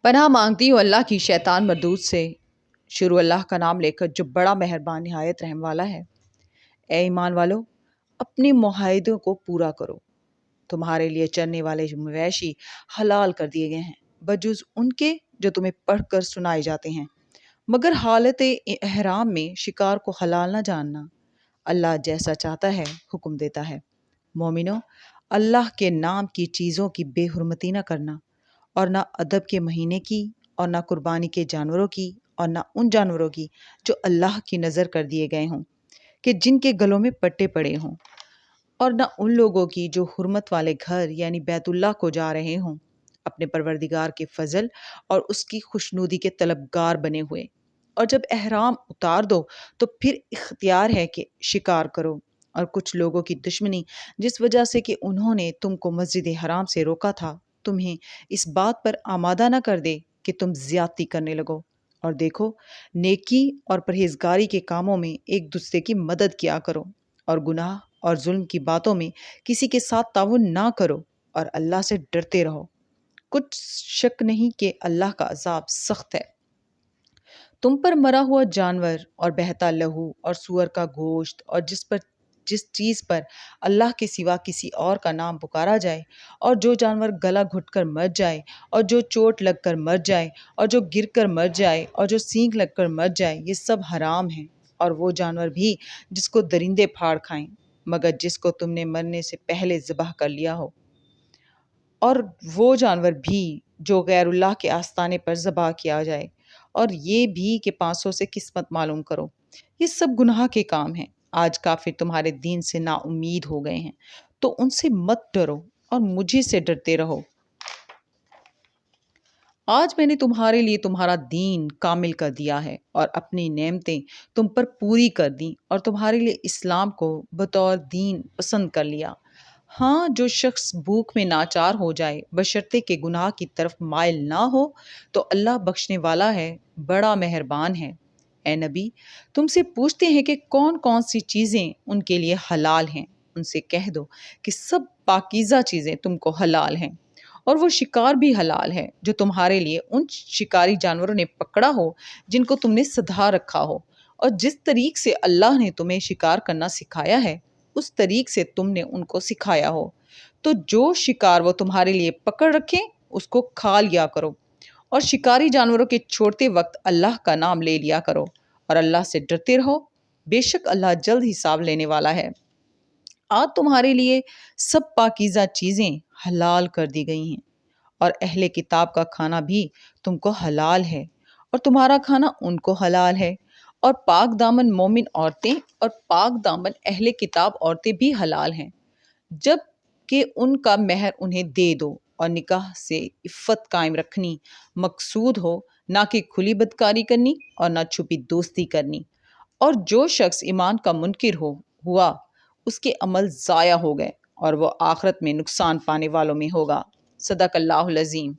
پناہ مانگتی ہوں اللہ کی شیطان مردود سے۔ شروع اللہ کا نام لے کر جو بڑا مہربان نہایت رحم والا ہے۔ اے ایمان والو، اپنے معاہدوں کو پورا کرو۔ تمہارے لیے چرنے والے مویشی حلال کر دیے گئے ہیں بجز ان کے جو تمہیں پڑھ کر سنائے جاتے ہیں، مگر حالت احرام میں شکار کو حلال نہ جاننا۔ اللہ جیسا چاہتا ہے حکم دیتا ہے۔ مومنو، اللہ کے نام کی چیزوں کی بے حرمتی نہ کرنا، اور نہ ادب کے مہینے کی، اور نہ قربانی کے جانوروں کی، اور نہ ان جانوروں کی جو اللہ کی نظر کر دیے گئے ہوں کہ جن کے گلوں میں پٹے پڑے ہوں، اور نہ ان لوگوں کی جو حرمت والے گھر یعنی بیت اللہ کو جا رہے ہوں اپنے پروردگار کے فضل اور اس کی خوشنودی کے طلبگار بنے ہوئے۔ اور جب احرام اتار دو تو پھر اختیار ہے کہ شکار کرو، اور کچھ لوگوں کی دشمنی جس وجہ سے کہ انہوں نے تم کو مسجد حرام سے روکا تھا تمہیں اس بات پر آمادہ نہ کر دے کہ تم زیادتی کرنے لگو۔ اور دیکھو، نیکی اور پرہیزگاری کے کاموں میں ایک دوسرے کی مدد کیا کرو، اور گناہ اور ظلم کی باتوں میں کسی کے ساتھ تعاون نہ کرو، اور اللہ سے ڈرتے رہو۔ کچھ شک نہیں کہ اللہ کا عذاب سخت ہے۔ تم پر مرا ہوا جانور اور بہتا لہو اور سور کا گوشت اور جس چیز پر اللہ کے سوا کسی اور کا نام پکارا جائے، اور جو جانور گلا گھٹ کر مر جائے، اور جو چوٹ لگ کر مر جائے، اور جو گر کر مر جائے، اور جو سینگ لگ کر مر جائے، یہ سب حرام ہیں۔ اور وہ جانور بھی جس کو درندے پھاڑ کھائیں، مگر جس کو تم نے مرنے سے پہلے ذبح کر لیا ہو، اور وہ جانور بھی جو غیر اللہ کے آستانے پر ذبح کیا جائے، اور یہ بھی کہ 500 سے قسمت معلوم کرو۔ یہ سب گناہ کے کام ہیں۔ آج کافر تمہارے دین سے نا امید ہو گئے ہیں، تو ان سے مت ڈرو اور مجھے سے ڈرتے رہو۔ آج میں نے تمہارے لیے تمہارا دین کامل کر دیا ہے، اور اپنی نعمتیں تم پر پوری کر دیں، اور تمہارے لیے اسلام کو بطور دین پسند کر لیا۔ ہاں، جو شخص بھوک میں ناچار ہو جائے بشرطے کہ گناہ کی طرف مائل نہ ہو تو اللہ بخشنے والا ہے، بڑا مہربان ہے۔ اے نبی، تم سے پوچھتے ہیں کہ کون کون سی چیزیں ان کے لیے حلال ہیں۔ ان سے کہہ دو کہ سب پاکیزہ چیزیں تم کو حلال ہیں، اور وہ شکار بھی حلال ہے جو تمہارے لیے ان شکاری جانوروں نے پکڑا ہو جن کو تم نے سدھا رکھا ہو، اور جس طریق سے اللہ نے تمہیں شکار کرنا سکھایا ہے اس طریق سے تم نے ان کو سکھایا ہو۔ تو جو شکار وہ تمہارے لیے پکڑ رکھیں اس کو کھا لیا کرو، اور شکاری جانوروں کے چھوڑتے وقت اللہ کا نام لے لیا کرو، اور اللہ سے ڈرتے رہو، بے شک اللہ جلد حساب لینے والا ہے۔ آج تمہارے لیے سب پاکیزہ چیزیں حلال کر دی گئی ہیں، اور اہل کتاب کا کھانا بھی تم کو حلال ہے، اور تمہارا کھانا ان کو حلال ہے، اور پاک دامن مومن عورتیں اور پاک دامن اہل کتاب عورتیں بھی حلال ہیں، جب کہ ان کا مہر انہیں دے دو، اور نکاح سے عفت قائم رکھنی مقصود ہو، نہ کہ کھلی بدکاری کرنی اور نہ چھپی دوستی کرنی۔ اور جو شخص ایمان کا منکر ہوا اس کے عمل ضائع ہو گئے، اور وہ آخرت میں نقصان پانے والوں میں ہوگا۔ صدق اللہ العظیم۔